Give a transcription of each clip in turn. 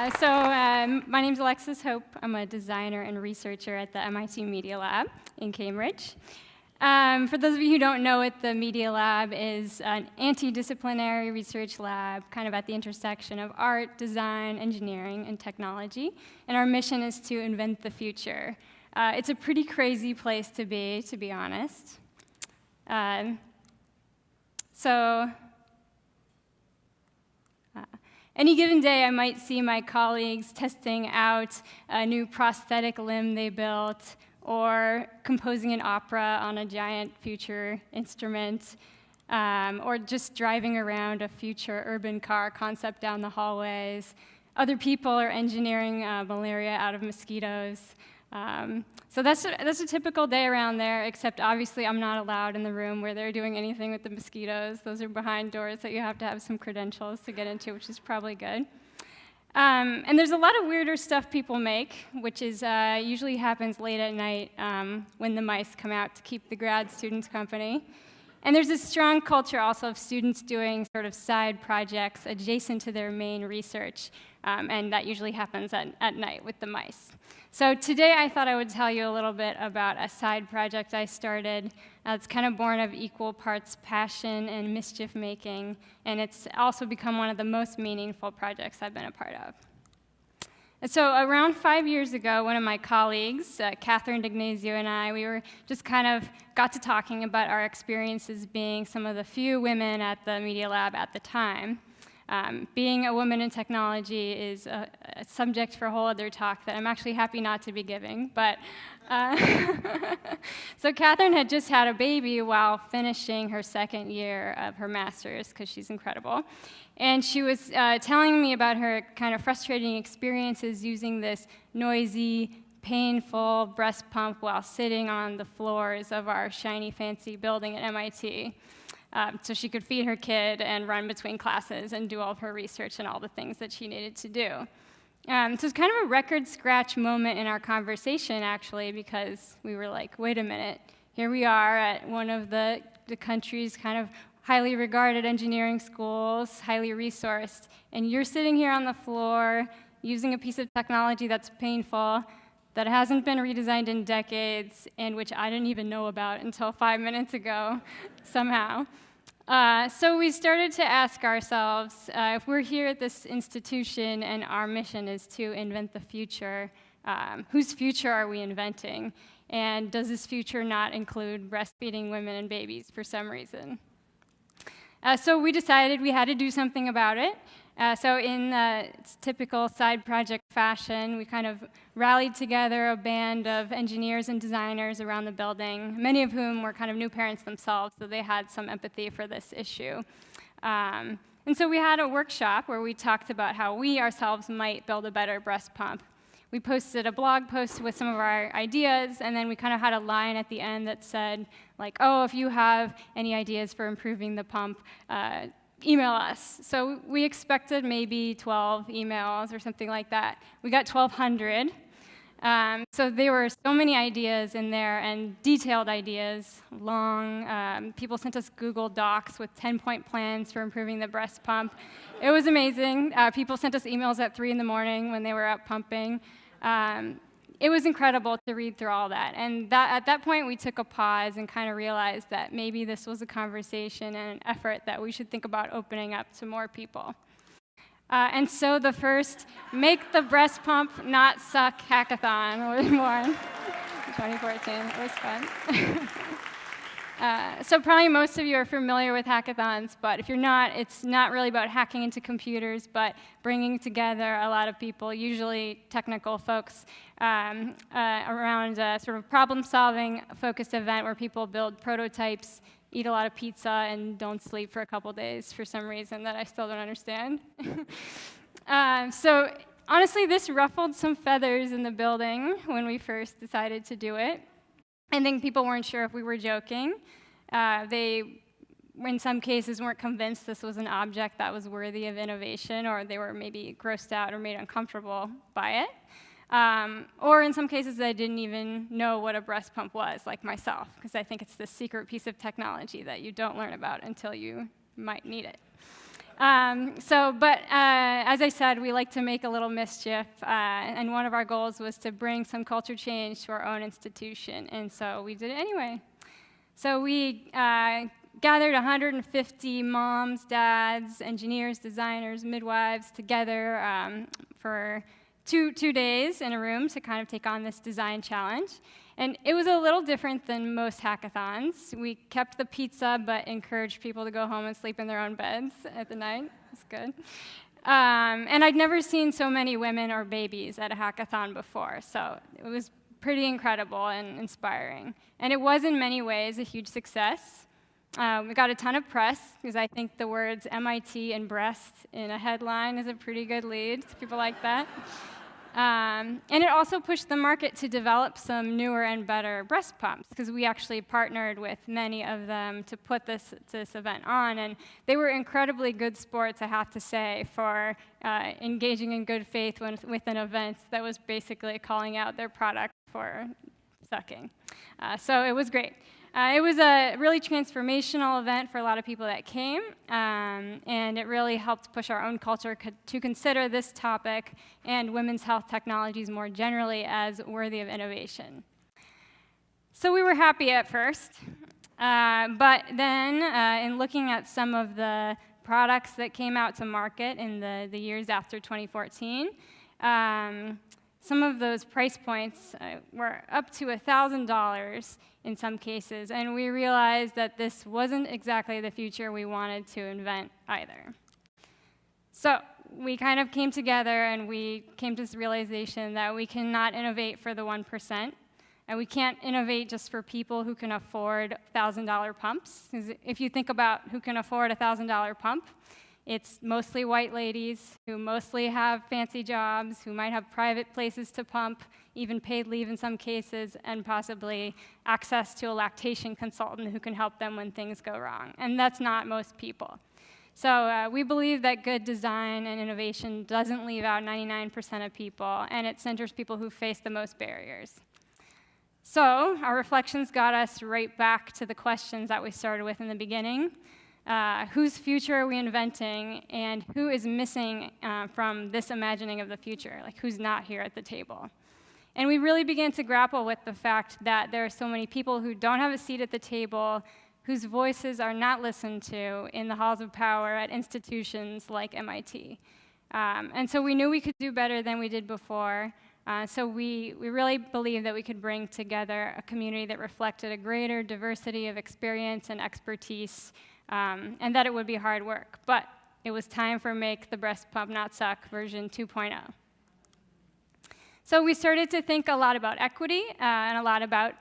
My name's Alexis Hope. I'm a designer and researcher at the MIT Media Lab in Cambridge. For those of you who don't know it, the Media Lab is an anti-disciplinary research lab kind of at the intersection of art, design, engineering, and technology. And our mission is to invent the future. It's a pretty crazy place to be honest. Any given day, I might see my colleagues testing out a new prosthetic limb they built, or composing an opera on a giant future instrument, or just driving around a future urban car concept down the hallways. Other people are engineering malaria out of mosquitoes. So that's a typical day around there, except obviously I'm not allowed in the room where they're doing anything with the mosquitoes. Those are behind doors that you have to have some credentials to get into, which is probably good. And there's a lot of weirder stuff people make, which is usually happens late at night when the mice come out to keep the grad students company. And there's this strong culture also of students doing sort of side projects adjacent to their main research, and that usually happens at night with the mice. So today I thought I would tell you a little bit about a side project I started. It's kind of born of equal parts passion and mischief making, and it's also become one of the most meaningful projects I've been a part of. And so around 5 years ago, one of my colleagues, Catherine D'Ignazio, and I, we were just kind of got to talking about our experiences being some of the few women at the Media Lab at the time. Being a woman in technology is a subject for a whole other talk that I'm actually happy not to be giving. But so Catherine had just had a baby while finishing her second year of her master's, because she's incredible. And she was telling me about her kind of frustrating experiences using this noisy, painful breast pump while sitting on the floors of our shiny, fancy building at MIT. So she could feed her kid and run between classes and do all of her research and all the things that she needed to do. So it's kind of a record scratch moment in our conversation, actually, because we were like, wait a minute, here we are at one of the country's kind of highly regarded engineering schools, highly resourced, and you're sitting here on the floor using a piece of technology that's painful, that hasn't been redesigned in decades, and which I didn't even know about until 5 minutes ago, somehow. So we started to ask ourselves, if we're here at this institution and our mission is to invent the future, whose future are we inventing? And does this future not include breastfeeding women and babies for some reason? So we decided we had to do something about it. So in typical side project fashion, we kind of rallied together a band of engineers and designers around the building, many of whom were kind of new parents themselves, so they had some empathy for this issue. And so we had a workshop where we talked about how we ourselves might build a better breast pump. We posted a blog post with some of our ideas, and then we kind of had a line at the end that said, like, oh, if you have any ideas for improving the pump, email us. So we expected maybe 12 emails or something like that. We got 1,200. So there were so many ideas in there, and detailed ideas, long. People sent us Google Docs with 10-point plans for improving the breast pump. It was amazing. People sent us emails at 3 in the morning when they were out pumping. It was incredible to read through all that. And at that point, we took a pause and kind of realized that maybe this was a conversation and an effort that we should think about opening up to more people. And so the first Make the Breast Pump Not Suck hackathon was born in 2014. It was fun. So probably most of you are familiar with hackathons, but if you're not, it's not really about hacking into computers, but bringing together a lot of people, usually technical folks, around a sort of problem-solving focused event where people build prototypes, eat a lot of pizza, and don't sleep for a couple days for some reason that I still don't understand. So honestly, this ruffled some feathers in the building when we first decided to do it. I think people weren't sure if we were joking. They, in some cases, weren't convinced this was an object that was worthy of innovation, or they were maybe grossed out or made uncomfortable by it. Or in some cases, they didn't even know what a breast pump was, like myself, because I think it's this secret piece of technology that you don't learn about until you might need it. As I said, we like to make a little mischief, and one of our goals was to bring some culture change to our own institution, and so we did it anyway. So we gathered 150 moms, dads, engineers, designers, midwives together for two days in a room to kind of take on this design challenge. And it was a little different than most hackathons. We kept the pizza, but encouraged people to go home and sleep in their own beds at the night. It's good. And I'd never seen so many women or babies at a hackathon before, so it was pretty incredible and inspiring. And it was, in many ways, a huge success. We got a ton of press, because I think the words MIT and breast in a headline is a pretty good lead. People like that. And it also pushed the market to develop some newer and better breast pumps, because we actually partnered with many of them to put this event on. And they were incredibly good sports, I have to say, for engaging in good faith with an event that was basically calling out their product for sucking. So it was great. It was a really transformational event for a lot of people that came, and it really helped push our own culture to consider this topic and women's health technologies more generally as worthy of innovation. So we were happy at first, but then in looking at some of the products that came out to market in the years after 2014, some of those price points were up to $1,000 in some cases, and we realized that this wasn't exactly the future we wanted to invent either. So we kind of came together and we came to this realization that we cannot innovate for the 1%, and we can't innovate just for people who can afford $1,000 pumps. 'Cause if you think about who can afford a $1,000 pump, it's mostly white ladies who mostly have fancy jobs, who might have private places to pump, even paid leave in some cases, and possibly access to a lactation consultant who can help them when things go wrong. And that's not most people. So we believe that good design and innovation doesn't leave out 99% of people, and it centers people who face the most barriers. So our reflections got us right back to the questions that we started with in the beginning. Whose future are we inventing, and who is missing from this imagining of the future? Like, who's not here at the table? And we really began to grapple with the fact that there are so many people who don't have a seat at the table, whose voices are not listened to in the halls of power at institutions like MIT. And so we knew we could do better than we did before. So we really believed that we could bring together a community that reflected a greater diversity of experience and expertise, and that it would be hard work. But it was time for Make the Breast Pump Not Suck version 2.0. So we started to think a lot about equity and a lot about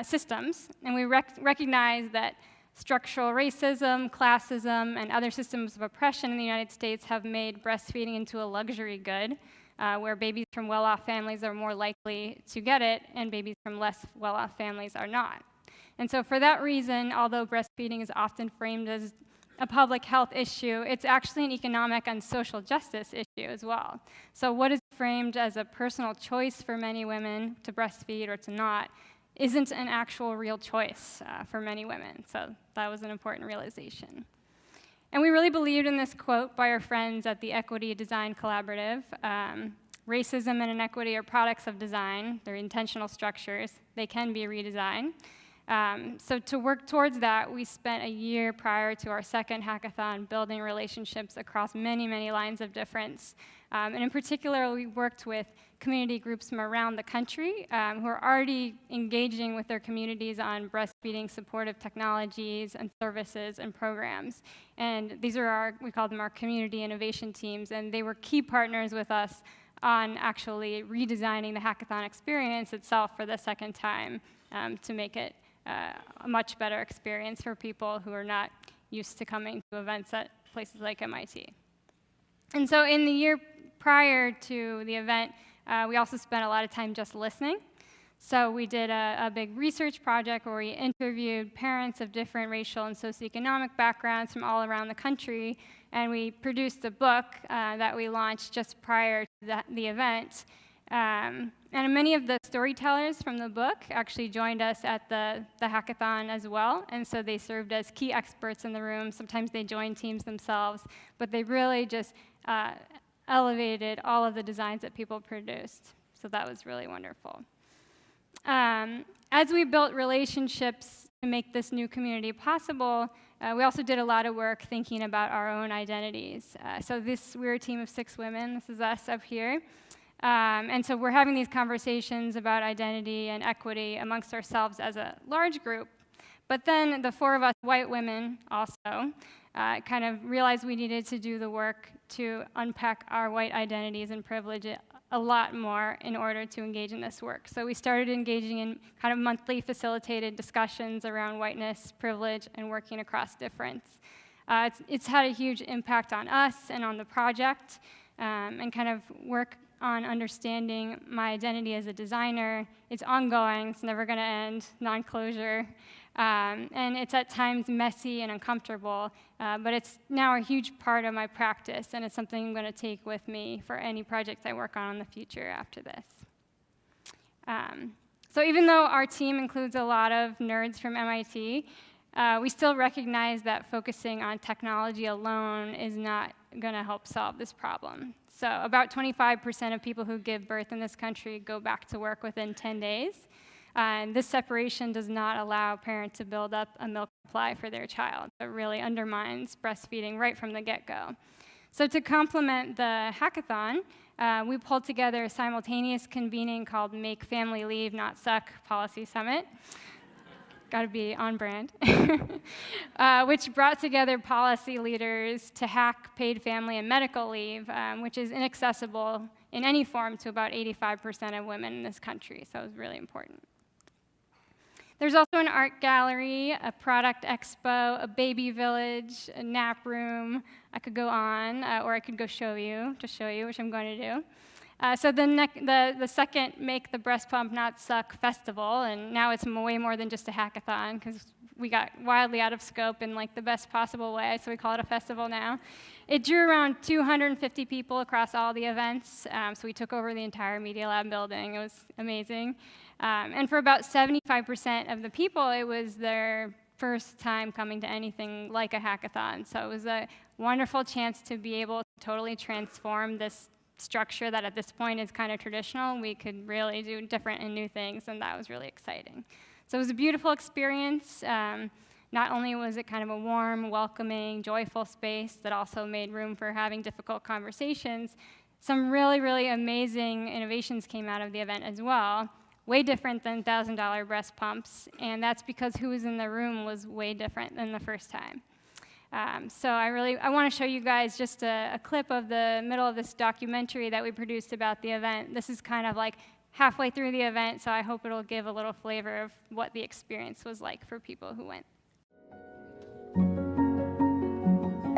systems, and we recognized that structural racism, classism, and other systems of oppression in the United States have made breastfeeding into a luxury good, where babies from well-off families are more likely to get it, and babies from less well-off families are not. And so for that reason, although breastfeeding is often framed as a public health issue, it's actually an economic and social justice issue as well. So what is framed as a personal choice for many women to breastfeed or to not isn't an actual real choice for many women. So that was an important realization. And we really believed in this quote by our friends at the Equity Design Collaborative. Racism and inequity are products of design. They're intentional structures. They can be redesigned. So to work towards that, we spent a year prior to our second hackathon building relationships across many, many lines of difference. And in particular, we worked with community groups from around the country who are already engaging with their communities on breastfeeding supportive technologies and services and programs. And these are we call them our community innovation teams, and they were key partners with us on actually redesigning the hackathon experience itself for the second time to make it a much better experience for people who are not used to coming to events at places like MIT. And so in the year prior to the event, we also spent a lot of time just listening. So we did a big research project where we interviewed parents of different racial and socioeconomic backgrounds from all around the country, and we produced a book that we launched just prior to the event. And many of the storytellers from the book actually joined us at the hackathon as well, and so they served as key experts in the room. Sometimes they joined teams themselves, but they really just elevated all of the designs that people produced. So that was really wonderful. As we built relationships to make this new community possible, we also did a lot of work thinking about our own identities. We're a team of 6 women. This is us up here. And so we're having these conversations about identity and equity amongst ourselves as a large group. But then the 4 of us white women also kind of realized we needed to do the work to unpack our white identities and privilege a lot more in order to engage in this work. So we started engaging in kind of monthly facilitated discussions around whiteness, privilege, and working across difference. It's had a huge impact on us and on the project, and kind of work on understanding my identity as a designer. It's ongoing, it's never gonna end, non-closure. And it's at times messy and uncomfortable, but it's now a huge part of my practice, and it's something I'm gonna take with me for any projects I work on in the future after this. So even though our team includes a lot of nerds from MIT, we still recognize that focusing on technology alone is not gonna help solve this problem. So about 25% of people who give birth in this country go back to work within 10 days. And this separation does not allow parents to build up a milk supply for their child. It really undermines breastfeeding right from the get-go. So to complement the hackathon, we pulled together a simultaneous convening called Make Family Leave Not Suck Policy Summit. Gotta be on brand. Which brought together policy leaders to hack paid family and medical leave, which is inaccessible in any form to about 85% of women in this country, so it was really important. There's also an art gallery, a product expo, a baby village, a nap room. I could go on, or I could go show you, which I'm going to do. So the second Make the Breast Pump Not Suck festival, and now it's way more than just a hackathon, because we got wildly out of scope in like the best possible way, so we call it a festival now. It drew around 250 people across all the events, so we took over the entire Media Lab building. It was amazing. And for about 75% of the people, it was their first time coming to anything like a hackathon. So it was a wonderful chance to be able to totally transform this structure that at this point is kind of traditional. We could really do different and new things, and that was really exciting. So it was a beautiful experience. Not only was it kind of a warm, welcoming, joyful space that also made room for having difficult conversations, some really, really amazing innovations came out of the event as well. Way different than $1,000 breast pumps, and that's because who was in the room was way different than the first time. So I want to show you guys just a clip of the middle of this documentary that we produced about the event. This is kind of like halfway through the event, so I hope it'll give a little flavor of what the experience was like for people who went.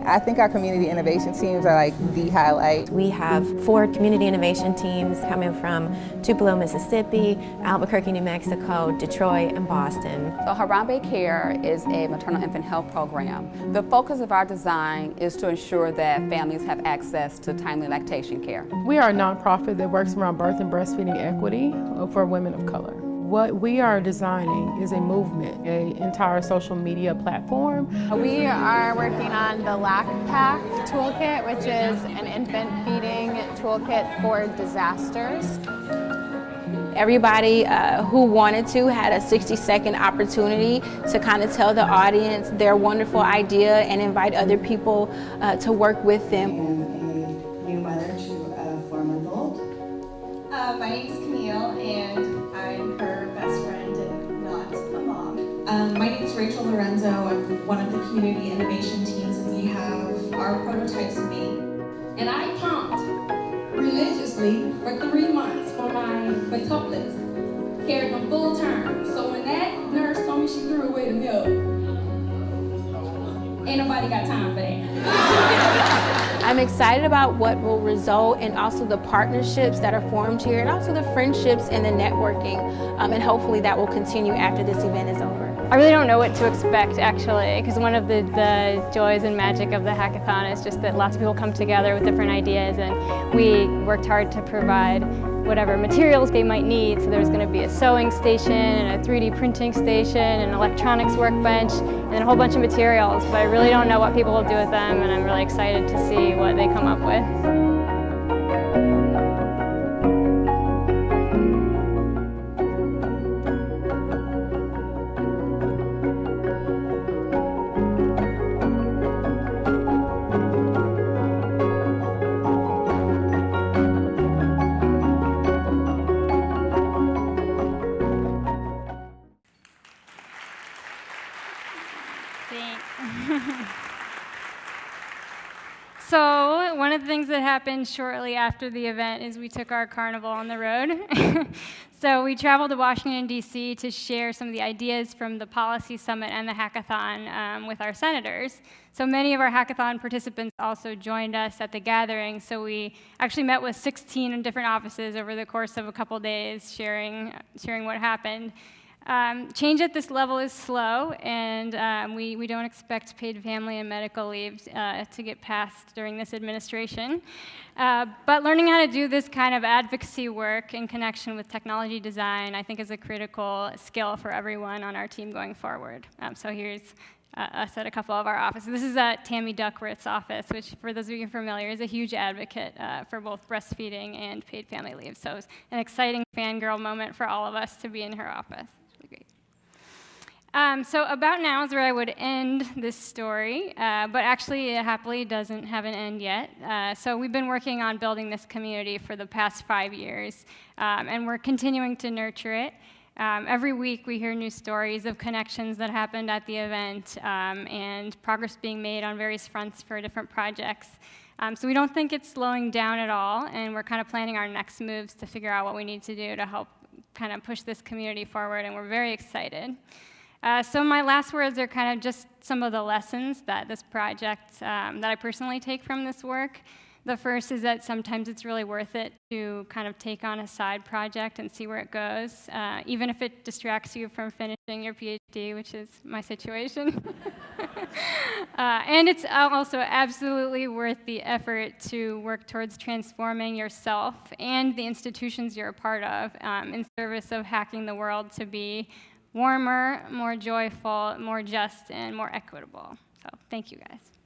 I think our community innovation teams are like the highlight. We have 4 community innovation teams coming from Tupelo, Mississippi, Albuquerque, New Mexico, Detroit, and Boston. So Harambe Care is a maternal infant health program. The focus of our design is to ensure that families have access to timely lactation care. We are a nonprofit that works around birth and breastfeeding equity for women of color. What we are designing is a movement, an entire social media platform. We are working on the Lac Pack toolkit, which is an infant feeding toolkit for disasters. Everybody who wanted to had a 60-second opportunity to kind of tell the audience their wonderful idea and invite other people to work with them. I'm a new mother to a 4-month-old. My name is Camille, and I'm her best friend and not a mom. My name is Rachel Lorenzo. I'm one of the community innovation teams, and we have our prototypes of me. And I pumped religiously for 3 months for my quintuplets, carried them full term. So when that nurse told me she threw away the milk, ain't nobody got time for that. I'm excited about what will result and also the partnerships that are formed here and also the friendships and the networking, and hopefully that will continue after this event is over. I really don't know what to expect, actually, because one of the joys and magic of the hackathon is just that lots of people come together with different ideas, and we worked hard to provide whatever materials they might need. So there's going to be a sewing station and a 3D printing station and an electronics workbench and a whole bunch of materials, but I really don't know what people will do with them, and I'm really excited to see what they come up with. So one of the things that happened shortly after the event is we took our carnival on the road. So we traveled to Washington, D.C. to share some of the ideas from the Policy Summit and the hackathon with our senators. So many of our hackathon participants also joined us at the gathering. So we actually met with 16 different offices over the course of a couple days, sharing what happened. Change at this level is slow, and we don't expect paid family and medical leave to get passed during this administration. But learning how to do this kind of advocacy work in connection with technology design, I think, is a critical skill for everyone on our team going forward. So here's us at a couple of our offices. This is at Tammy Duckworth's office, which, for those of you familiar, is a huge advocate for both breastfeeding and paid family leave. So it's an exciting fangirl moment for all of us to be in her office. So about now is where I would end this story, but actually it happily doesn't have an end yet. So we've been working on building this community for the past 5 years, and we're continuing to nurture it. Every week we hear new stories of connections that happened at the event and progress being made on various fronts for different projects. So we don't think it's slowing down at all, and we're kind of planning our next moves to figure out what we need to do to help kind of push this community forward, and we're very excited. So my last words are kind of just some of the lessons that this project, that I personally take from this work. The first is that sometimes it's really worth it to kind of take on a side project and see where it goes, even if it distracts you from finishing your PhD, which is my situation. And it's also absolutely worth the effort to work towards transforming yourself and the institutions you're a part of in service of hacking the world to be warmer, more joyful, more just, and more equitable. So thank you, guys.